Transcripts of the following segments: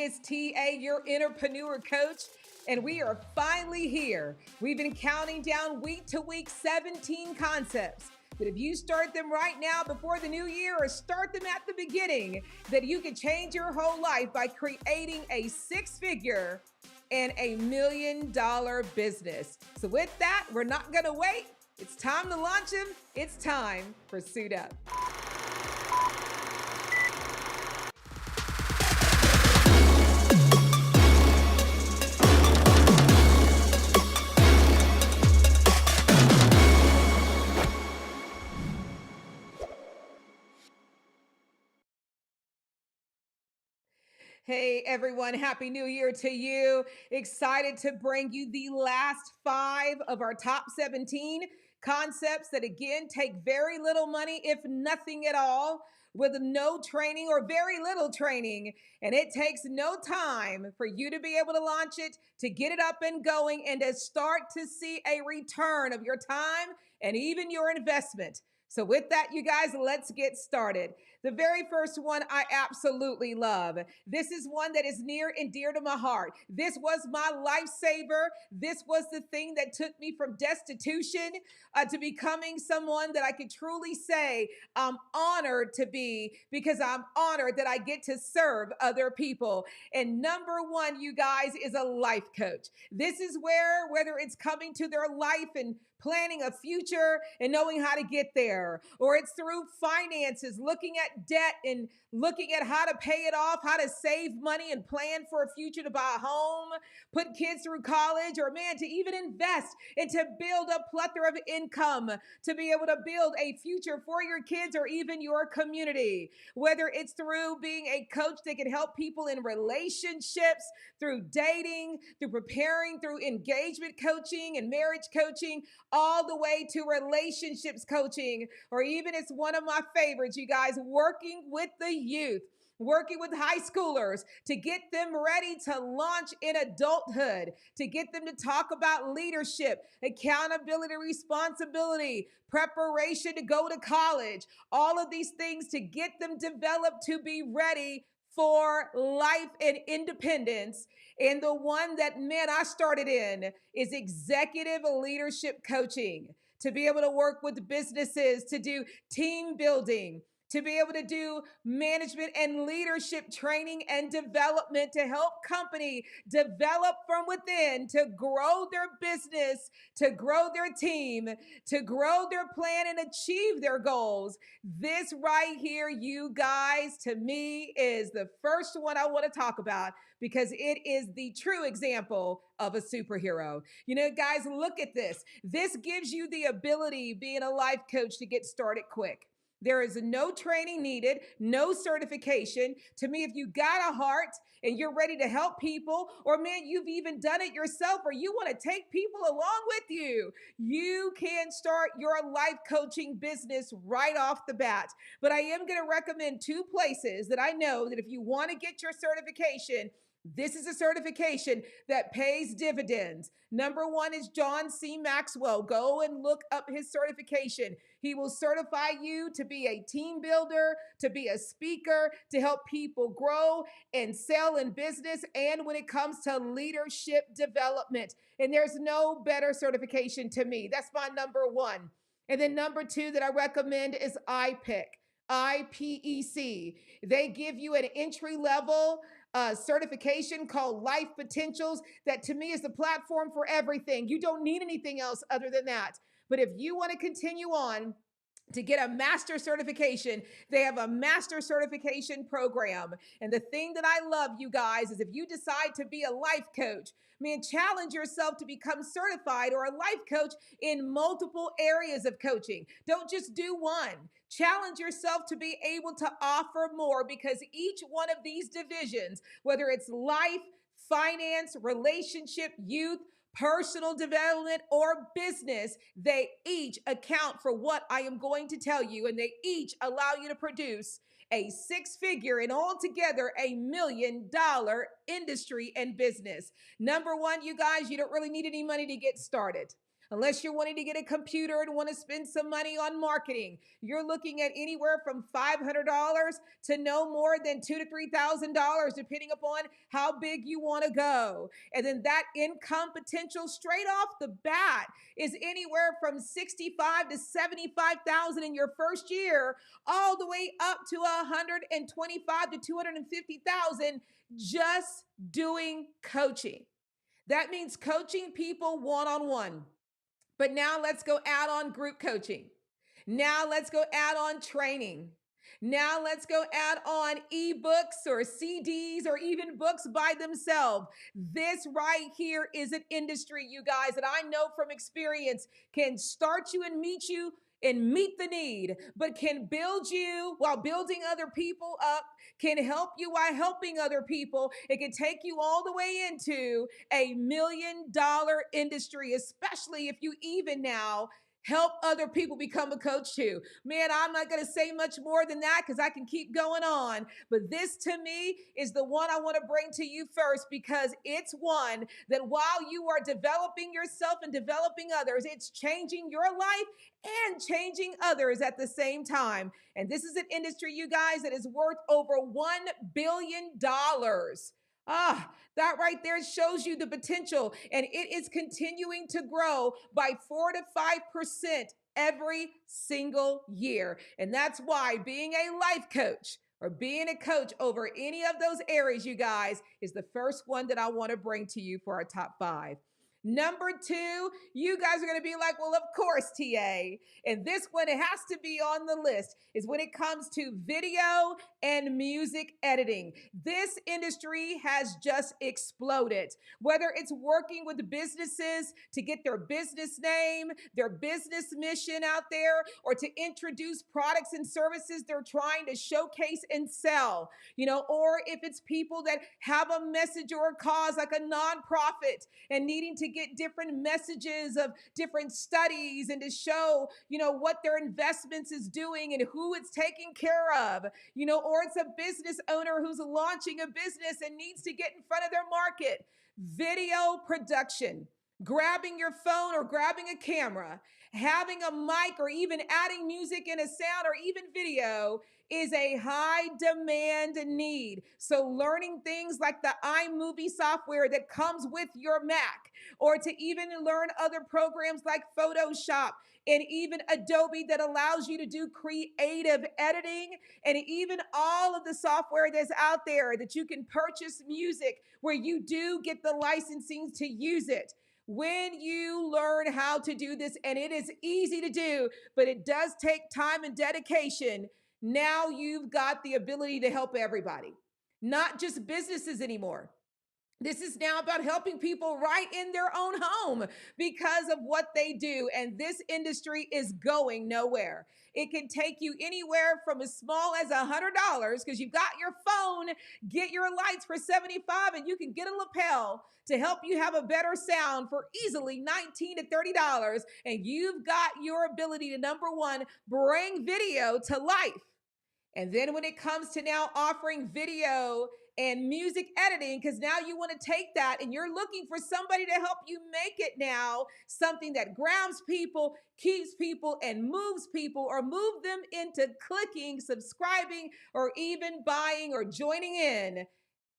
is TA, your Innerpreneur coach, and we are finally here. We've been counting down week to week 17 concepts that if you start them right now before the new year or start them at the beginning, that you can change your whole life by creating a six-figure and $1 million business. So with that, we're not gonna wait. It's time to launch them. It's time for Suit Up. Hey everyone, Happy New Year to you. Excited to bring you the last 5 of our top 17 concepts that again take very little money, if nothing at all, with no training or very little training. And it takes no time for you to be able to launch it, to get it up and going, and to start to see a return of your time and even your investment. So with that, you guys, let's get started. The very first one I absolutely love. This is one that is near and dear to my heart. This was my lifesaver. This was the thing that took me from destitution to becoming someone that I could truly say I'm honored to be, because I'm honored that I get to serve other people. And number one, you guys, is a life coach. This is where, whether it's coming to their life and planning a future and knowing how to get there, or it's through finances, looking at debt and looking at how to pay it off, how to save money and plan for a future to buy a home, put kids through college, or man, to even invest and to build a plethora of income, to be able to build a future for your kids or even your community. Whether it's through being a coach that can help people in relationships, through dating, through preparing, through engagement coaching and marriage coaching, all the way to relationships coaching, or even it's one of my favorites, you guys, working with the youth, working with high schoolers to get them ready to launch in adulthood, to get them to talk about leadership, accountability, responsibility, preparation to go to college, all of these things to get them developed to be ready for life and independence. And the one that, man, I started in is executive leadership coaching, to be able to work with businesses, to do team building, to be able to do management and leadership training and development, to help company develop from within, to grow their business, to grow their team, to grow their plan and achieve their goals. This right here, you guys, to me is the first one I want to talk about, because it is the true example of a superhero. You know, guys, look at this. This gives you the ability, being a life coach, to get started quick. There is no training needed, no certification. To me, if you got a heart and you're ready to help people, or man, you've even done it yourself, or you want to take people along with you, you can start your life coaching business right off the bat. But I am going to recommend 2 places that I know that if you want to get your certification, this is a certification that pays dividends. Number one is John C. Maxwell. Go and look up his certification. He will certify you to be a team builder, to be a speaker, to help people grow and sell in business, and when it comes to leadership development. And there's no better certification to me. That's my number one. And then number 2 that I recommend is IPEC. IPEC. They give you an entry level certification called Life Potentials, that to me is the platform for everything. You don't need anything else other than that. But if you want to continue on to get a master certification, they have a master certification program. And the thing that I love, you guys, is if you decide to be a life coach, man, challenge yourself to become certified or a life coach in multiple areas of coaching. Don't just do one. Challenge yourself to be able to offer more, because each one of these divisions, whether it's life, finance, relationship, youth, personal development, or business, they each account for what I am going to tell you, and they each allow you to produce a 6-figure and altogether $1 million industry and business. Number one, you guys, you don't really need any money to get started. Unless you're wanting to get a computer and want to spend some money on marketing, you're looking at anywhere from $500 to no more than $2,000 to $3,000, depending upon how big you want to go. And then that income potential straight off the bat is anywhere from 65 to 75,000 in your first year, all the way up to 125 to 250,000 just doing coaching. That means coaching people one on one. But now let's go add on group coaching. Now let's go add on training. Now let's go add on ebooks or CDs or even books by themselves. This right here is an industry, you guys, that I know from experience can start you and meet the need, but can build you while building other people up, can help you while helping other people. It can take you all the way into $1 million industry, especially if you even now help other people become a coach too. Man, I'm not going to say much more than that because I can keep going on. But this to me is the one I want to bring to you first, because it's one that while you are developing yourself and developing others, it's changing your life and changing others at the same time. And this is an industry, you guys, that is worth over $1 billion. That right there shows you the potential, and it is continuing to grow by 4 to 5% every single year. And that's why being a life coach or being a coach over any of those areas, you guys, is the first one that I want to bring to you for our top 5. Number 2, you guys are going to be like, well, of course, TA. And this one, it has to be on the list, is when it comes to video and music editing. This industry has just exploded. Whether it's working with businesses to get their business name, their business mission out there, or to introduce products and services they're trying to showcase and sell, or if it's people that have a message or a cause like a nonprofit and needing to get different messages of different studies and to show, what their investments is doing and who it's taking care of, or it's a business owner who's launching a business and needs to get in front of their market. Video production, grabbing your phone or grabbing a camera, having a mic, or even adding music in a sound or even video is a high demand need. So learning things like the iMovie software that comes with your Mac, or to even learn other programs like Photoshop and even Adobe that allows you to do creative editing, and even all of the software that's out there that you can purchase music where you do get the licensing to use it. When you learn how to do this, and it is easy to do, but it does take time and dedication, now you've got the ability to help everybody, not just businesses anymore. This is now about helping people right in their own home because of what they do. And this industry is going nowhere. It can take you anywhere from as small as $100 because you've got your phone, get your lights for $75, and you can get a lapel to help you have a better sound for easily $19 to $30. And you've got your ability to, number one, bring video to life. And then when it comes to now offering video and music editing, because now you want to take that and you're looking for somebody to help you make it now something that grabs people, keeps people, and moves people, or move them into clicking, subscribing, or even buying or joining in.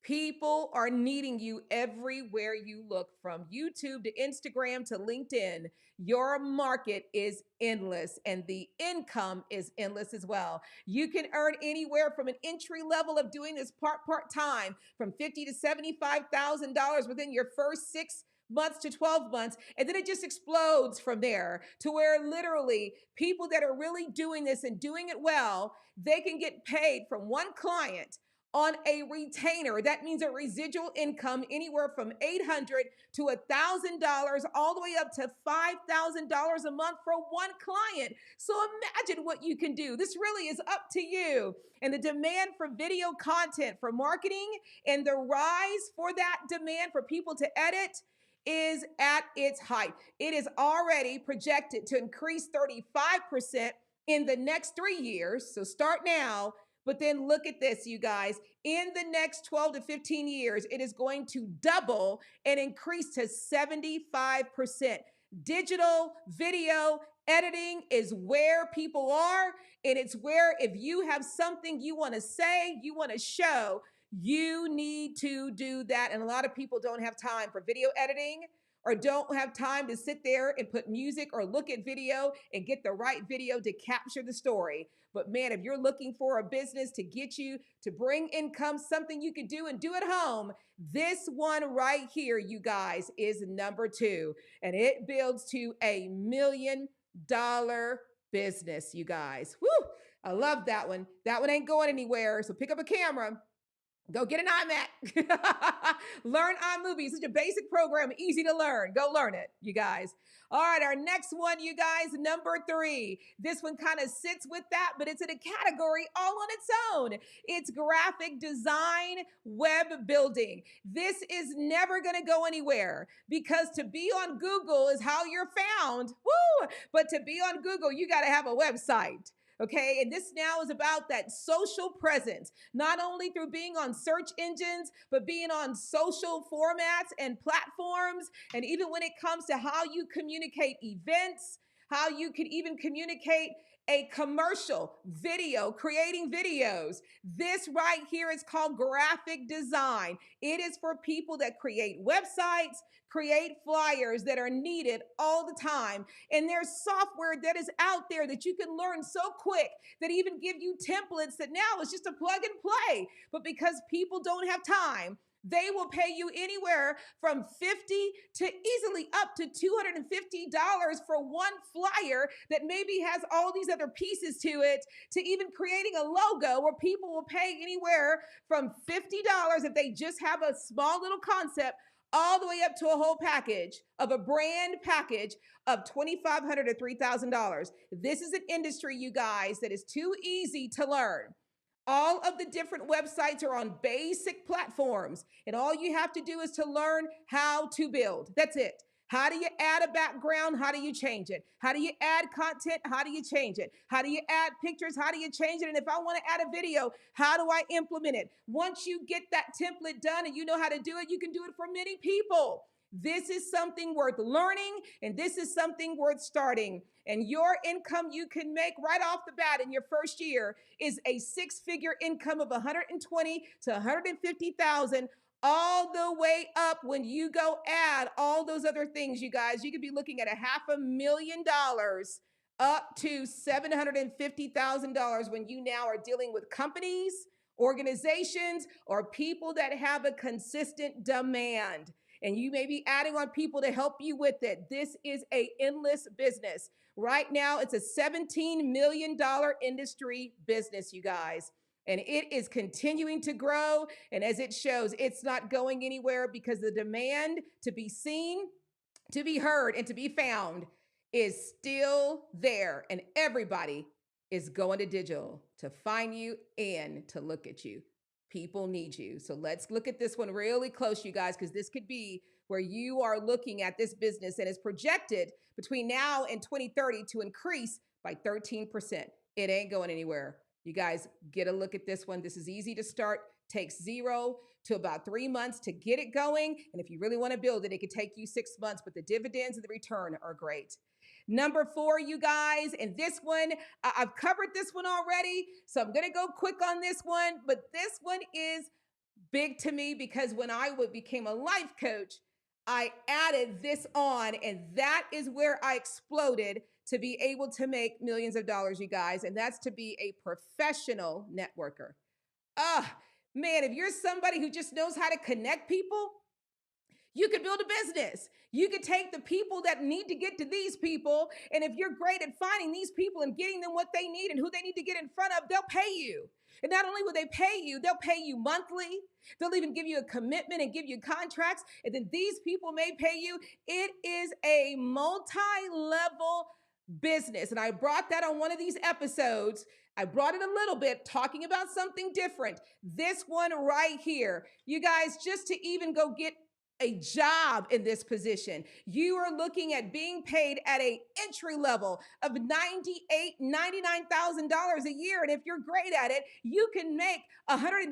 People are needing you everywhere you look, from YouTube to Instagram to LinkedIn. Your market is endless, and the income is endless as well. You can earn anywhere from an entry level of doing this part-time from $50,000 to $75,000 within your first 6 months to 12 months. And then it just explodes from there to where literally people that are really doing this and doing it well, they can get paid from one client on a retainer. That means a residual income anywhere from $800 to $1,000, all the way up to $5,000 a month for one client. So imagine what you can do. This really is up to you. And the demand for video content for marketing and the rise for that demand for people to edit is at its height. It is already projected to increase 35% in the next 3 years. So start now. But then look at this, you guys. In the next 12 to 15 years, it is going to double and increase to 75%. Digital video editing is where people are, and it's where if you have something you want to say, you want to show, you need to do that. And a lot of people don't have time for video editing or don't have time to sit there and put music or look at video and get the right video to capture the story. But man, if you're looking for a business to get you to bring income, something you can do and do at home, this one right here, you guys, is number 2. And it builds to $1 million business, you guys. Woo! I love that one. That one ain't going anywhere. So pick up a camera. Go get an iMac. Learn iMovie. It's such a basic program, easy to learn. Go learn it, you guys. All right, our next one, you guys, number 3. This one kind of sits with that, but it's in a category all on its own. It's graphic design, web building. This is never going to go anywhere because to be on Google is how you're found. Woo! But to be on Google, you got to have a website. Okay, and this now is about that social presence, not only through being on search engines, but being on social formats and platforms. And even when it comes to how you communicate events, how you can even communicate a commercial video, creating videos. This right here is called graphic design. It is for people that create websites, create flyers that are needed all the time. And there's software that is out there that you can learn so quick that even give you templates that now is just a plug and play. But because people don't have time, they will pay you anywhere from $50 to easily up to $250 for one flyer that maybe has all these other pieces to it, to even creating a logo where people will pay anywhere from $50 if they just have a small little concept, all the way up to a whole package of a brand package of $2,500 to $3,000. This is an industry, you guys, that is too easy to learn. All of the different websites are on basic platforms, and all you have to do is to learn how to build. That's it. How do you add a background? How do you change it? How do you add content? How do you change it? How do you add pictures? How do you change it? And if I want to add a video, how do I implement it? Once you get that template done and you know how to do it, you can do it for many people. This is something worth learning, and this is something worth starting. And your income you can make right off the bat in your first year is a 6-figure income of $120,000 to $150,000, all the way up when you go add all those other things, you guys. You could be looking at $500,000 up to $750,000 when you now are dealing with companies, organizations, or people that have a consistent demand. And you may be adding on people to help you with it. This is an endless business. Right now, it's a $17 million industry business, you guys. And it is continuing to grow. And as it shows, it's not going anywhere because the demand to be seen, to be heard, and to be found is still there. And everybody is going to digital to find you and to look at you. People need you. So let's look at this one really close, you guys, because this could be where you are looking at this business and is projected between now and 2030 to increase by 13%. It ain't going anywhere. You guys get a look at this one. This is easy to start. Takes 0 to about 3 months to get it going. And if you really want to build it, it could take you 6 months, but the dividends and the return are great. Number 4, you guys, and this one, I've covered this one already, so I'm going to go quick on this one, but this one is big to me because when I became a life coach, I added this on, and that is where I exploded to be able to make millions of dollars, you guys, and that's to be a professional networker. Man, if you're somebody who just knows how to connect people, you could build a business. You could take the people that need to get to these people, and if you're great at finding these people and getting them what they need and who they need to get in front of, they'll pay you. And not only will they pay you, they'll pay you monthly. They'll even give you a commitment and give you contracts, and then these people may pay you. It is a multi-level business, and I brought that on one of these episodes. I brought it a little bit, talking about something different. This one right here, you guys, just to even go get a job in this position. You are looking at being paid at a entry level of $99,000 a year. And if you're great at it, you can make $185,000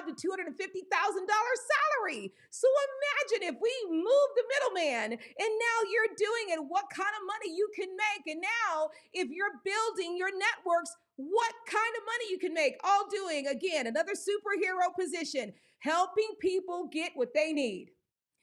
to $250,000 salary. So imagine if we move the middleman and now you're doing it, what kind of money you can make. And now if you're building your networks, what kind of money you can make, all doing, again, another superhero position, helping people get what they need.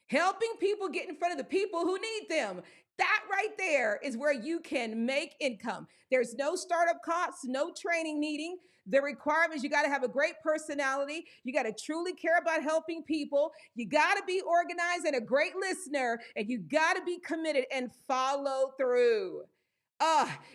Helping people get in front of the people who need them. That right there is where you can make income. There's no startup costs, no training needing. The requirements, you got to have a great personality. You got to truly care about helping people. You got to be organized and a great listener, and you got to be committed and follow through.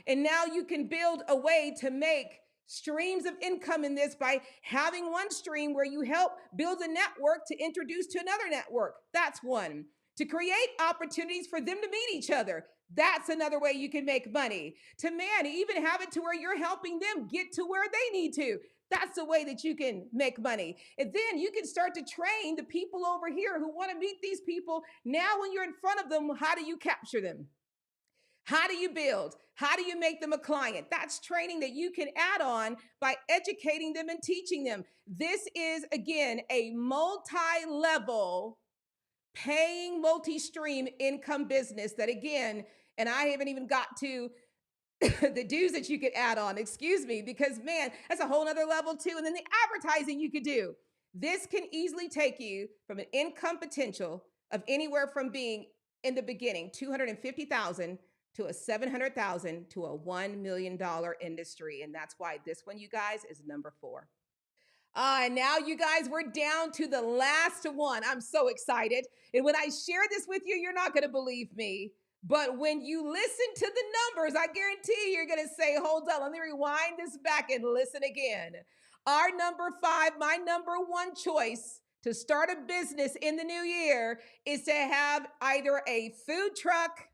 And now you can build a way to make streams of income in this by having one stream where you help build a network to introduce to another network. That's one. To create opportunities for them to meet each other. That's another way you can make money. To even have it to where you're helping them get to where they need to. That's the way that you can make money. And then you can start to train the people over here who want to meet these people. Now, when you're in front of them, how do you capture them? How do you build? How do you make them a client? That's training that you can add on by educating them and teaching them. This is, again, a multi-level paying multi-stream income business that, again, and I haven't even got to the dues that you could add on, excuse me, because man, that's a whole nother level too. And then the advertising you could do. This can easily take you from an income potential of anywhere from being in the beginning, 250,000 to a 700,000 to a $1 million industry. And that's why this one, you guys, is number 4. And now, you guys, we're down to the last one. I'm so excited. And when I share this with you, you're not going to believe me. But when you listen to the numbers, I guarantee you're going to say, hold on, let me rewind this back and listen again. Our number 5, my number 1 choice to start a business in the new year is to have either a food truck,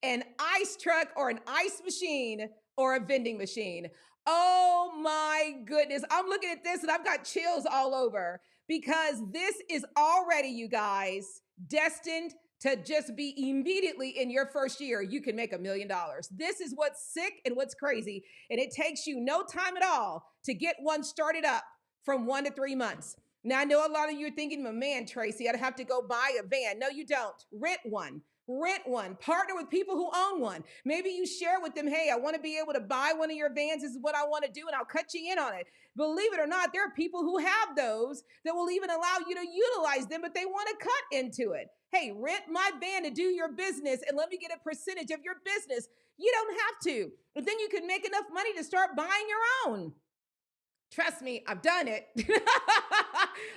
an ice truck, or an ice machine, or a vending machine. Oh my goodness. I'm looking at this and I've got chills all over because this is already, you guys, destined to just be immediately in your first year, you can make $1 million. This is what's sick and what's crazy. And it takes you no time at all to get one started up from 1 to 3 months. Now, I know a lot of you are thinking, man, Tracy, I'd have to go buy a van. No, you don't. Rent one. Rent one. Partner with people who own one. Maybe you share with them, hey, I want to be able to buy one of your vans. This is what I want to do, and I'll cut you in on it. Believe it or not, there are people who have those that will even allow you to utilize them, but they want to cut into it. Hey, rent my van to do your business, and let me get a percentage of your business. You don't have to. But then you can make enough money to start buying your own. Trust me, I've done it.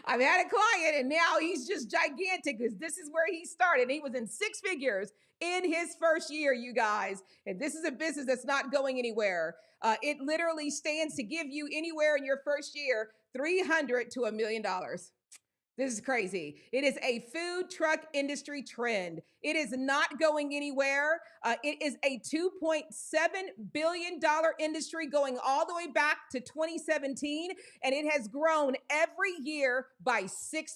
I've had a client and now he's just gigantic because this is where he started. He was in 6 figures in his first year, you guys. And this is a business that's not going anywhere. It literally stands to give you anywhere in your first year, $300,000 to $1 million. This is crazy. It is a food truck industry trend. It is not going anywhere. It is a $2.7 billion industry going all the way back to 2017, and it has grown every year by 6%.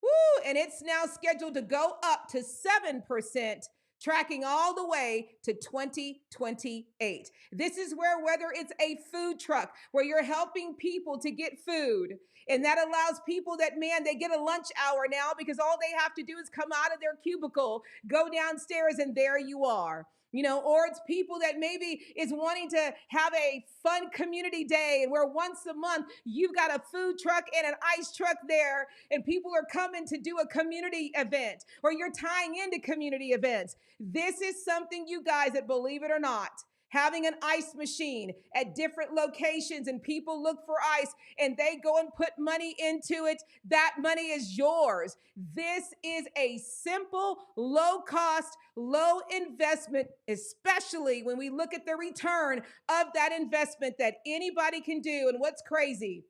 Woo! And it's now scheduled to go up to 7%, tracking all the way to 2028. This is where, whether it's a food truck, where you're helping people to get food, and that allows people that, man, they get a lunch hour now because all they have to do is come out of their cubicle, go downstairs, and there you are. You know, or it's people that maybe is wanting to have a fun community day and where once a month you've got a food truck and an ice truck there and people are coming to do a community event or you're tying into community events. This is something, you guys, that, believe it or not, having an ice machine at different locations and people look for ice and they go and put money into it, that money is yours. This is a simple, low cost, low investment, especially when we look at the return of that investment that anybody can do. And what's crazy,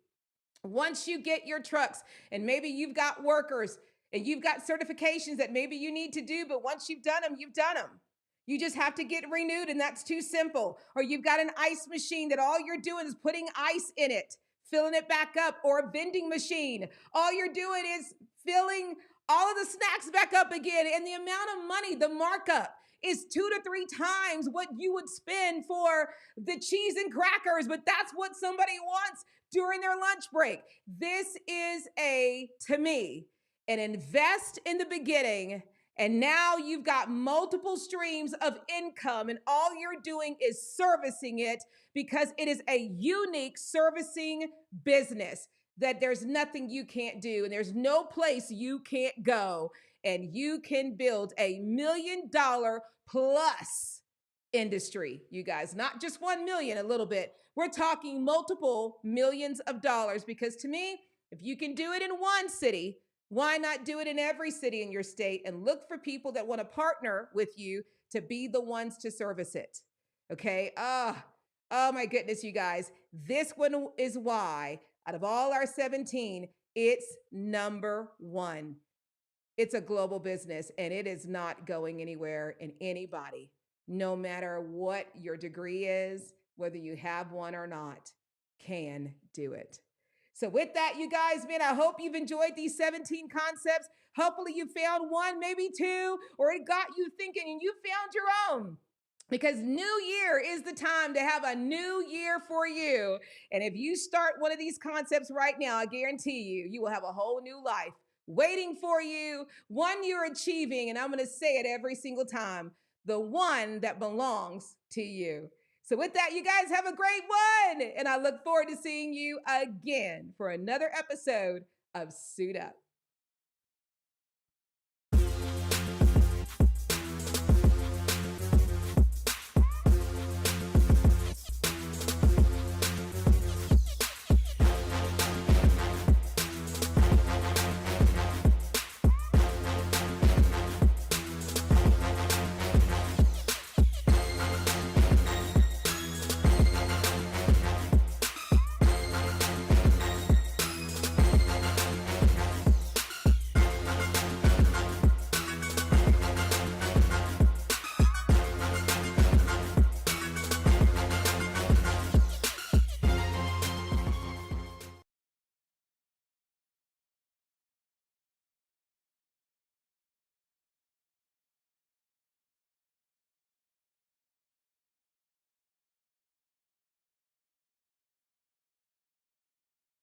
once you get your trucks and maybe you've got workers and you've got certifications that maybe you need to do, but once you've done them, you've done them. You just have to get renewed, and that's too simple. Or you've got an ice machine that all you're doing is putting ice in it, filling it back up, or a vending machine. All you're doing is filling all of the snacks back up again, and the amount of money, the markup is 2 to 3 times what you would spend for the cheese and crackers, but that's what somebody wants during their lunch break. This is to me, an invest in the beginning, and now you've got multiple streams of income, and all you're doing is servicing it because it is a unique servicing business that there's nothing you can't do, and there's no place you can't go, and you can build $1 million plus industry, you guys, not just 1 million, a little bit. We're talking multiple millions of dollars because to me, if you can do it in one city, why not do it in every city in your state and look for people that want to partner with you to be the ones to service it? Okay. Oh my goodness, you guys. This one is why, out of all our 17, it's number one. It's a global business and it is not going anywhere, and anybody, no matter what your degree is, whether you have one or not, can do it. So with that, you guys, man, I hope you've enjoyed these 17 concepts. Hopefully you found one, maybe two, or it got you thinking and you found your own. Because New Year is the time to have a new year for you. And if you start one of these concepts right now, I guarantee you, you will have a whole new life waiting for you, one you're achieving. And I'm going to say it every single time, the one that belongs to you. So with that, you guys have a great one. And I look forward to seeing you again for another episode of Suit Up.